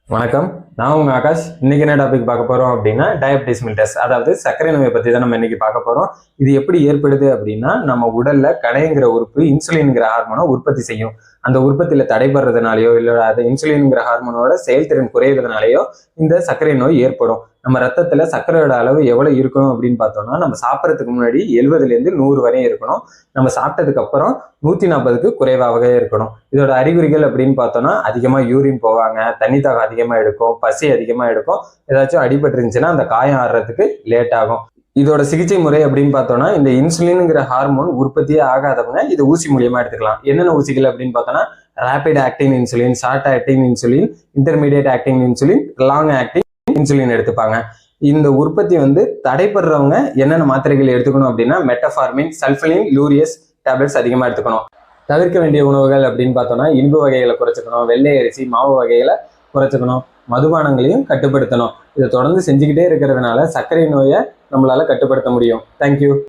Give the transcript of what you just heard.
வணக்கம். நான் உங்க ஆகாஷ். இன்னைக்கு என்ன டாபிக் பார்க்க போறோம் அப்படின்னா டயபிட்டிஸ் மில்டஸ், அதாவது சர்க்கரை நோயை பத்தி தான் நம்ம இன்னைக்கு பார்க்க போறோம். இது எப்படி ஏற்படுது அப்படின்னா, நம்ம உடல்ல கணைங்கிற உறுப்பு இன்சுலின்ங்கிற ஹார்மோனை உற்பத்தி செய்யும். அந்த உற்பத்தியில தடைபடுறதுனாலயோ இல்ல அது இன்சுலின்ங்கிற ஹார்மோனோட செயல்திறன் குறையிறதுனாலயோ இந்த சர்க்கரை நோய் ஏற்படும். நம்ம ரத்தத்துல சர்க்கரையோட அளவு எவ்வளவு இருக்கணும் அப்படின்னு பார்த்தோம்னா, நம்ம சாப்பிட்றதுக்கு முன்னாடி 70ல இருந்து 100 வரையும் இருக்கணும். நம்ம சாப்பிட்டதுக்கு அப்புறம் 140க்கு குறைவாகவே இருக்கணும். இதோட அறிகுறிகள் அப்படின்னு பார்த்தோம்னா, அதிகமா யூரின் போவாங்க, தண்ணி தாகம் அதிகமா எடுக்கும், பசி அதிகமா எடுக்கும். ஏதாச்சும் அடிபட்டு இருந்துச்சுன்னா அந்த காயம் ஆடுறதுக்கு லேட் ஆகும். இதோட சிகிச்சை முறை அப்படின்னு பார்த்தோம்னா, இந்த இன்சுலின்ங்கிற ஹார்மோன் உற்பத்தியே ஆகாதவங்க இது ஊசி மூலியமா எடுத்துக்கலாம். என்னென்ன ஊசிகள் அப்படின்னு பார்த்தோம்னா, rapid acting insulin, short acting insulin, intermediate acting insulin, long acting insulin எடுத்துப்பாங்க. இந்த உற்பத்தி தடைப்படுறவங்க என்னென்ன மாத்திரைகள் எடுத்துக்கணும் அப்படின்னா, மெட்டஃபார்மின், சல்ஃபலின், லூரியஸ் டேப்லெட்ஸ் அதிகமா எடுத்துக்கணும். தவிர்க்க வேண்டிய உணவுகள் அப்படின்னு பார்த்தோம்னா, இனிப்பு வகைகளை குறைச்சிக்கணும், வெள்ளை அரிசி மாவு வகைகளை குறைச்சிக்கணும், மதுபானங்களையும் கட்டுப்படுத்தணும். இதை தொடர்ந்து செஞ்சுக்கிட்டே இருக்கிறதுனால சர்க்கரை நோயை நம்மளால கட்டுப்படுத்த முடியும். தேங்க்யூ.